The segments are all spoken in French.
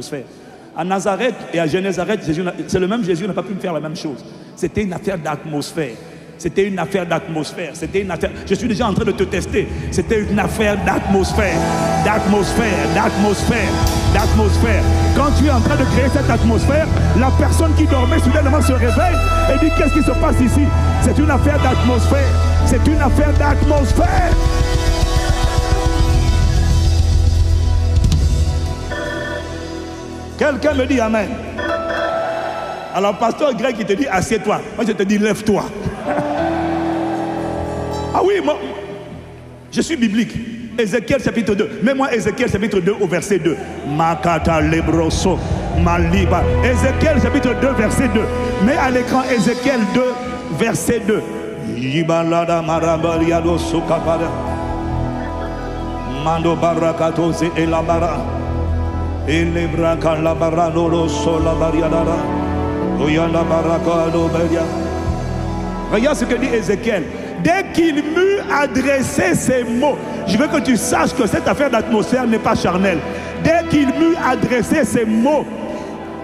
atmosphère. À Nazareth et à Génézareth, c'est le même Jésus, n'a pas pu me faire la même chose. C'était une affaire d'atmosphère. C'était une affaire d'atmosphère. C'était une affaire. Je suis déjà en train de te tester. C'était une affaire d'atmosphère. D'atmosphère, d'atmosphère, d'atmosphère. Quand tu es en train de créer cette atmosphère, la personne qui dormait soudainement se réveille et dit qu'est-ce qui se passe ici? C'est une affaire d'atmosphère. C'est une affaire d'atmosphère. Quelqu'un me dit Amen. Alors, pasteur Greg, il te dit assieds-toi. Moi, je te dis lève-toi. Ah oui, moi, je suis biblique. Ézéchiel chapitre 2. Mets-moi Ézéchiel chapitre 2 au verset 2. Makata lebroso maliba. Ézéchiel chapitre 2 verset 2. Mets à l'écran Ézéchiel 2 verset 2. Yibalada marabariado sukapara. Mando barakato se elabara. Regarde ce que dit Ézéchiel. Dès qu'il m'eut adressé ces mots, je veux que tu saches que cette affaire d'atmosphère n'est pas charnelle. Dès qu'il m'eut adressé ces mots,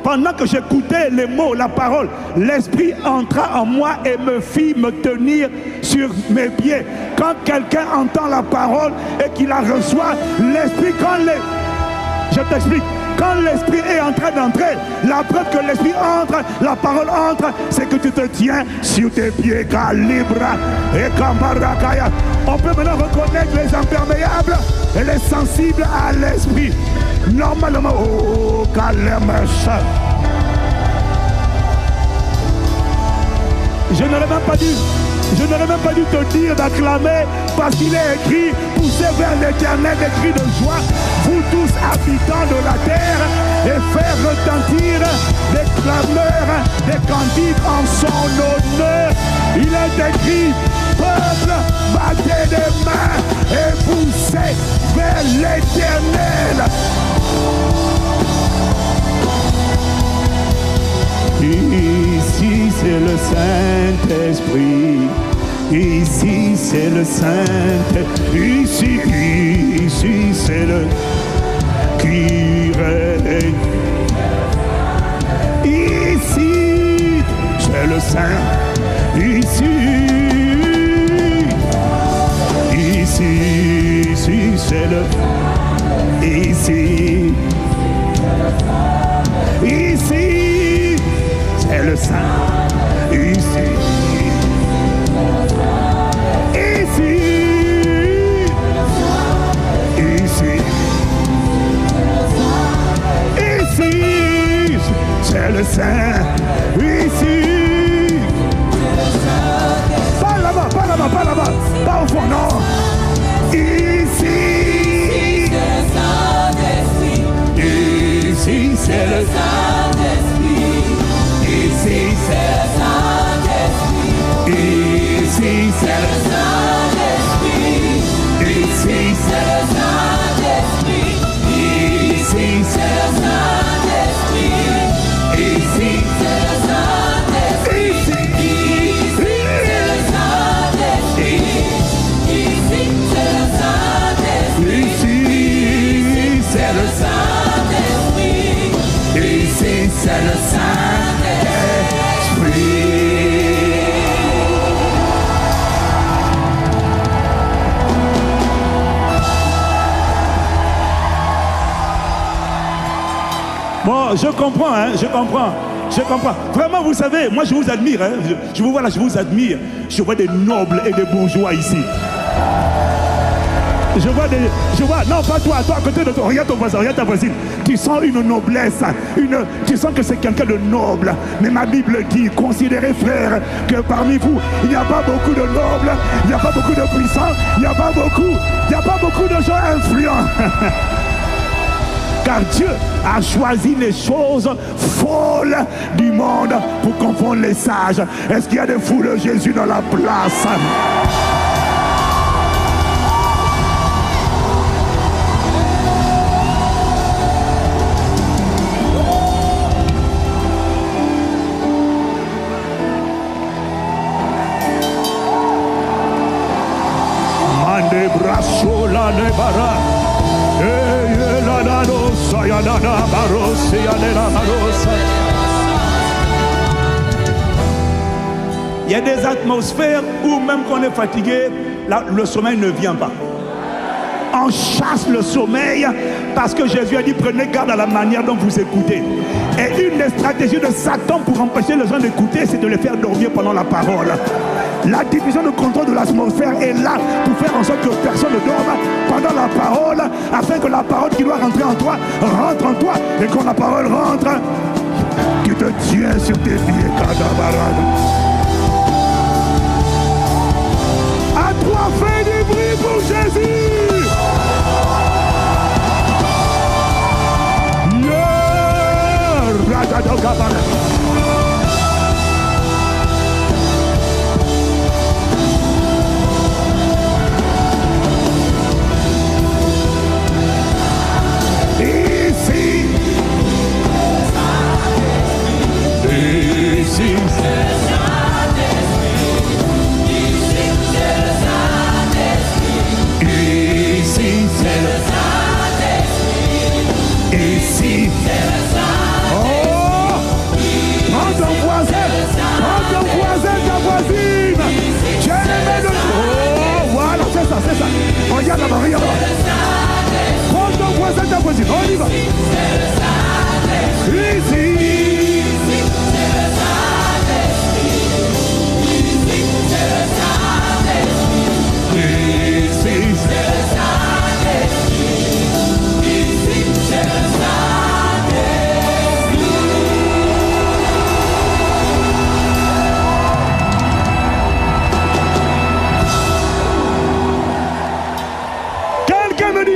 pendant que j'écoutais les mots, la parole, l'esprit entra en moi et me fit me tenir sur mes pieds. Quand quelqu'un entend la parole et qu'il la reçoit, l'esprit, je t'explique. Quand l'esprit est en train d'entrer, la preuve que l'esprit entre, la parole entre, c'est que tu te tiens sur tes pieds, calibra et cambarakaya. On peut maintenant reconnaître les imperméables et les sensibles à l'esprit. Normalement, oh, calèmecha. Je n'aurais même pas dû te dire d'acclamer parce qu'il est écrit, poussez vers l'éternel des cris de joie, vous tous habitants de la terre, et faire retentir des clameurs, des cantiques en son honneur. Il est écrit, peuple, battez des mains et poussez vers l'éternel. Ici c'est le Saint-Esprit, ici c'est le Saint-Esprit, ici c'est le qui règne. Ici c'est le Saint, ici c'est le, ici c'est le Saint, ici c'est le Saint, ici. Pas là-bas, pas là-bas, pas là-bas, pas au fond, non. Ici c'est le Saint-Esprit. Ici c'est le Saint-Esprit. Ici c'est le Saint-Esprit. Ici c'est le Saint-Esprit. Ici c'est le Saint-Esprit. Ici c'est le Saint-Esprit. Ici c'est le Saint-Esprit. Ici c'est le Saint-Esprit. Ici c'est le Saint-Esprit. Ici c'est le Saint-Esprit. Bon, je comprends, hein, je comprends. Vraiment, vous savez, moi je vous admire, hein, je vous vois là, je vous admire. Je vois des nobles et des bourgeois ici. Je vois, non pas toi, à côté de toi, regarde ton voisin, regarde ta voisine. Tu sens une noblesse, tu sens que c'est quelqu'un de noble. Mais ma Bible dit, considérez frères, que parmi vous, il n'y a pas beaucoup de nobles, il n'y a pas beaucoup de puissants, il n'y a pas beaucoup de gens influents. Car Dieu a choisi les choses folles du monde pour confondre les sages. Est-ce qu'il y a des fous de Jésus dans la place? Mande brasso la nebara. Il y a des atmosphères où même quand on est fatigué, là, le sommeil ne vient pas. On chasse le sommeil parce que Jésus a dit prenez garde à la manière dont vous écoutez. Et une des stratégies de Satan pour empêcher les gens d'écouter, c'est de les faire dormir pendant la parole. La division de contrôle de l'atmosphère est là pour faire en sorte que personne ne dorme pendant la parole, afin que la parole qui doit rentrer en toi rentre en toi. Et quand la parole rentre, tu te tiens sur tes pieds, cadabarade. À toi, fais du bruit pour Jésus. Regarde là-bas, regarde là-bas. Prends ton voisin, ta voisine, on y va. Ici.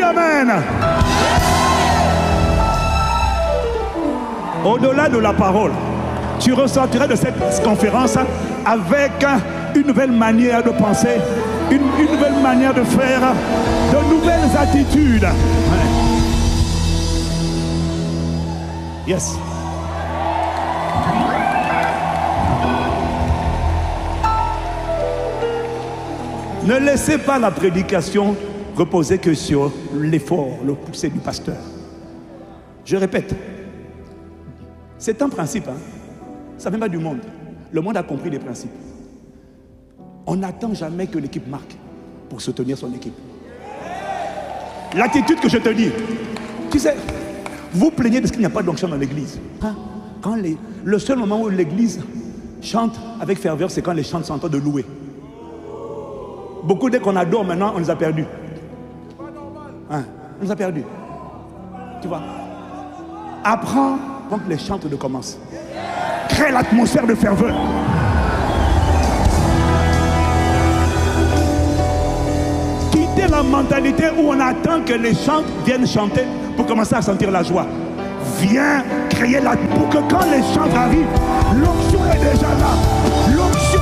Amen. Au-delà de la parole, tu ressortiras de cette conférence avec une nouvelle manière de penser, une nouvelle manière de faire, de nouvelles attitudes. Yes. Ne laissez pas la prédication reposer que sur l'effort, le poussé du pasteur. Je répète, c'est un principe, hein? Ça ne vient pas du monde. Le monde a compris les principes. On n'attend jamais que l'équipe marque pour soutenir son équipe. L'attitude que je te dis, tu sais, vous plaignez de ce qu'il n'y a pas d'onction dans l'église. Hein? Le seul moment où l'église chante avec ferveur, c'est quand les chants sont en train de louer. Beaucoup, dès qu'on adore maintenant, on les a perdus. Hein, on nous a perdus. Tu vois. Apprends quand les chants de commencent. Crée l'atmosphère de ferveur. Quittez la mentalité où on attend que les chants viennent chanter pour commencer à sentir la joie. Viens créer pour que quand les chants arrivent, l'onction est déjà là. L'onction.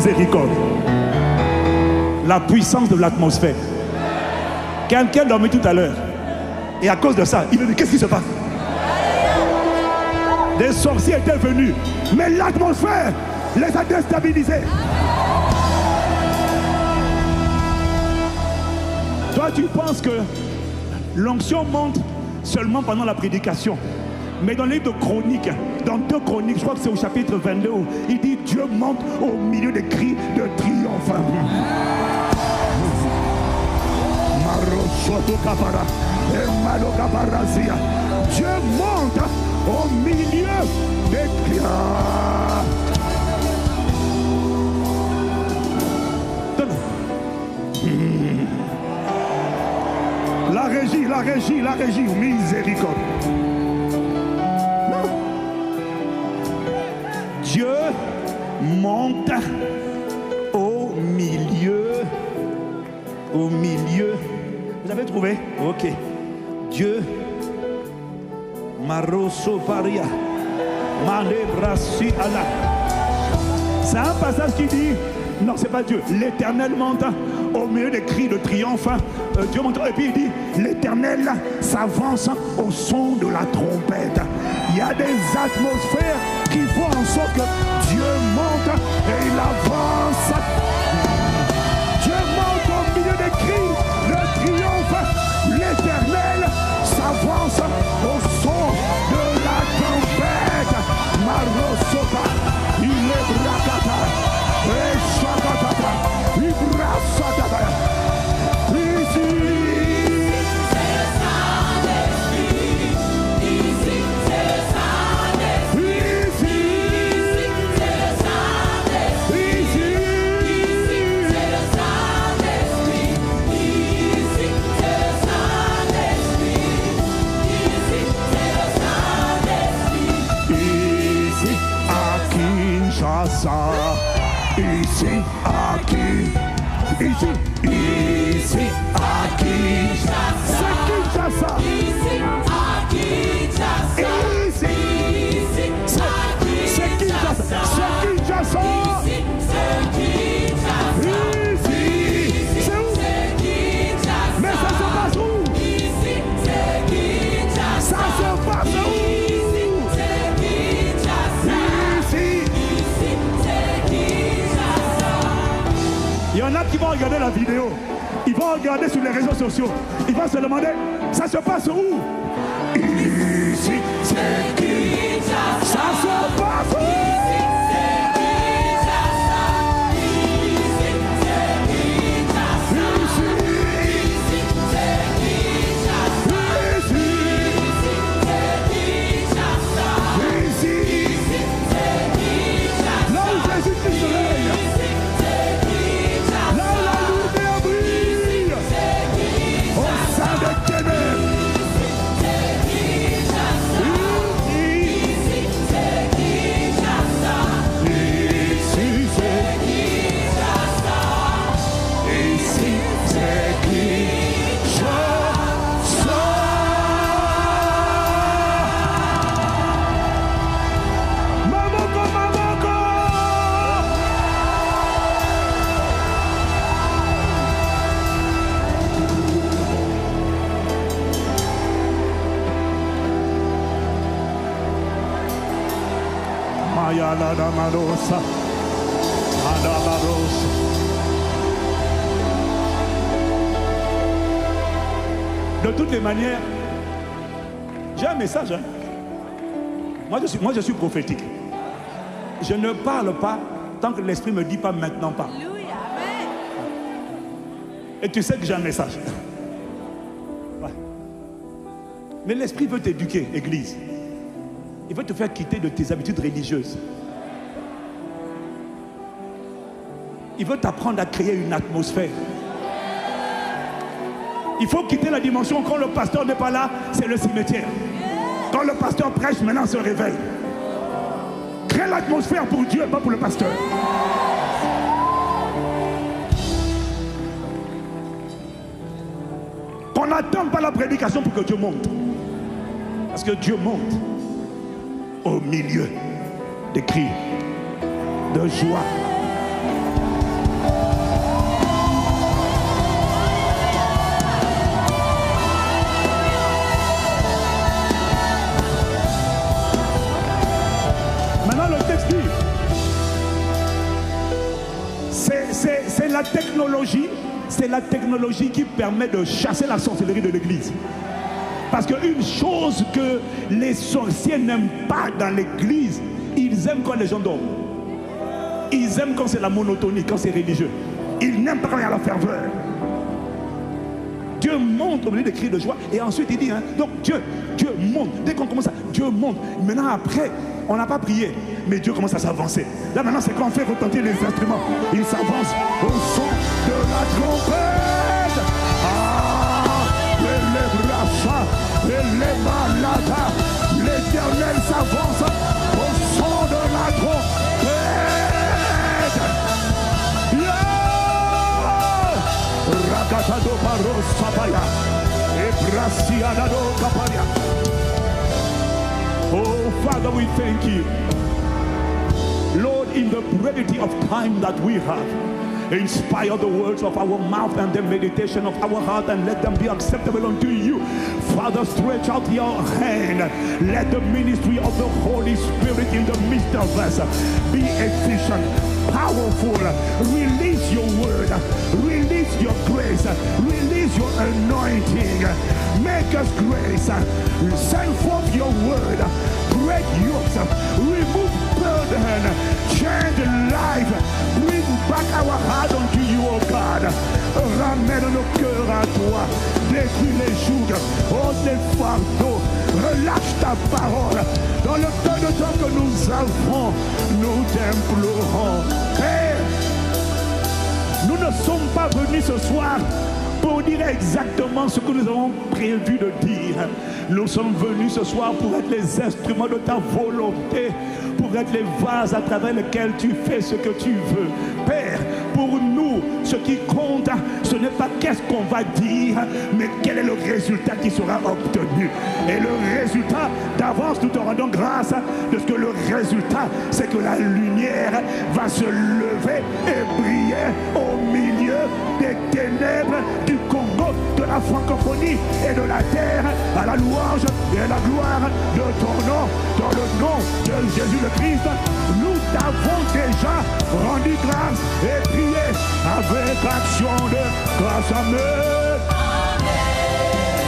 miséricorde. La puissance de l'atmosphère. Quelqu'un dormait tout à l'heure. Et à cause de ça, il me dit, qu'est-ce qui se passe? Des sorciers étaient venus. Mais l'atmosphère les a déstabilisés. Toi, tu penses que l'onction monte seulement pendant la prédication. Mais dans les livres de Chroniques, dans 2 Chroniques, je crois que c'est au chapitre 22, où il dit Dieu monte au milieu des cris de triomphe. Dieu monte au milieu des cris. La régie, miséricorde. Non. Dieu monte au milieu. Vous avez trouvé? Ok. Dieu, Maroso Paria, Malebrasi Allah. C'est un passage qui dit, non, c'est pas Dieu, l'Éternel monte au milieu des cris de triomphe. Dieu monte, et puis il dit, l'Éternel s'avance au son de la trompette. Il y a des atmosphères qui font en sorte que Dieu monte et il avance. Dieu monte au milieu des cris de triomphe. L'Éternel s'avance au son de la trompette. Marosoka, il est brakata, et shakatata, il brassatata. Ici, aqui, ici, aqui, c'est Kinshasa. Ici, aqui, ici, c'est Kinshasa. C'est Kinshasa. Ici, c'est où? Mais ça se passe où? Ça se passe où? Il y en a qui vont regarder la vidéo, ils vont regarder sur les réseaux sociaux, ils vont se demander, ça se passe où? Ici, c'est qui? Ça se passe où? De toutes les manières, j'ai un message. Hein? Moi, je suis prophétique. Je ne parle pas tant que l'Esprit ne me dit pas maintenant pas. Et tu sais que j'ai un message. Ouais. Mais l'Esprit veut t'éduquer, Église. Il veut te faire quitter de tes habitudes religieuses. Il veut t'apprendre à créer une atmosphère. Il faut quitter la dimension quand le pasteur n'est pas là, c'est le cimetière. Quand le pasteur prêche, maintenant se réveille. Crée l'atmosphère pour Dieu, pas pour le pasteur. Qu'on n'attend pas la prédication pour que Dieu monte. Parce que Dieu monte au milieu des cris de joie. la technologie, c'est la technologie qui permet de chasser la sorcellerie de l'église. Parce qu'une chose que les sorciers n'aiment pas dans l'église, ils aiment quand les gens dorment. Ils aiment quand c'est la monotonie, quand c'est religieux. Ils n'aiment pas quand il y a la ferveur. Dieu monte au milieu des cris de joie. Et ensuite il dit, hein, donc Dieu monte. Dès qu'on commence à, Dieu monte. Maintenant après, on n'a pas prié, mais Dieu commence à s'avancer. Là maintenant c'est quand on fait retentir les instruments. Il s'avance au son de la trompette. L'Éternel s'avance au son de la trompette. Rakatado paros sapaya e brasiadado kapaya. Oh Father, we thank you, Lord, in the brevity of time that we have. Inspire the words of our mouth and the meditation of our heart, and let them be acceptable unto you. Father, stretch out your hand. Let the ministry of the Holy Spirit in the midst of us be efficient, powerful. Release your word. Release your grace. Release your anointing. Make us grace. Send forth your word. Break yokes. Remove burden. Change life. Bring back our heart unto you, oh God. Ramène nos cœurs à toi. Détruis les jougs. Oh, les fardeaux. Relâche ta parole. Dans le peu de temps que nous avons, nous t'implorons. Père, nous ne sommes pas venus ce soir pour dire exactement ce que nous avons prévu de dire. Nous sommes venus ce soir pour être les instruments de ta volonté, pour être les vases à travers lesquels tu fais ce que tu veux. Père, pour nous, ce qui compte, ce n'est pas qu'est-ce qu'on va dire, mais quel est le résultat qui sera obtenu. Et le résultat, d'avance, nous te rendons grâce de ce que le résultat, c'est que la lumière va se lever et briller au milieu des ténèbres du Congo, de la francophonie et de la terre, à la louange et à la gloire de ton nom. Dans le nom de Jésus le Christ, nous t'avons déjà rendu grâce et prié avec action de grâce. Amen.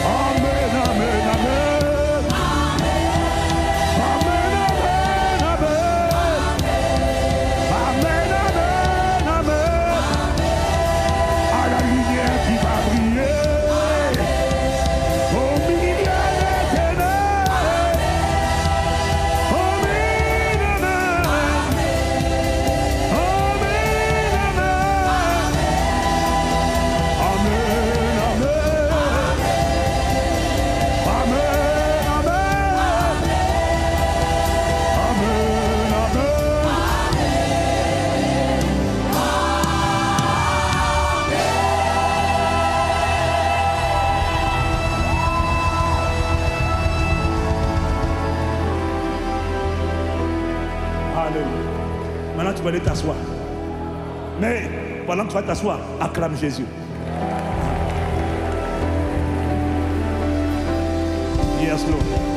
Amen, amen, amen. Maintenant, tu vas aller t'asseoir. Mais pendant que tu vas t'asseoir, acclame Jésus. Yes, Lord.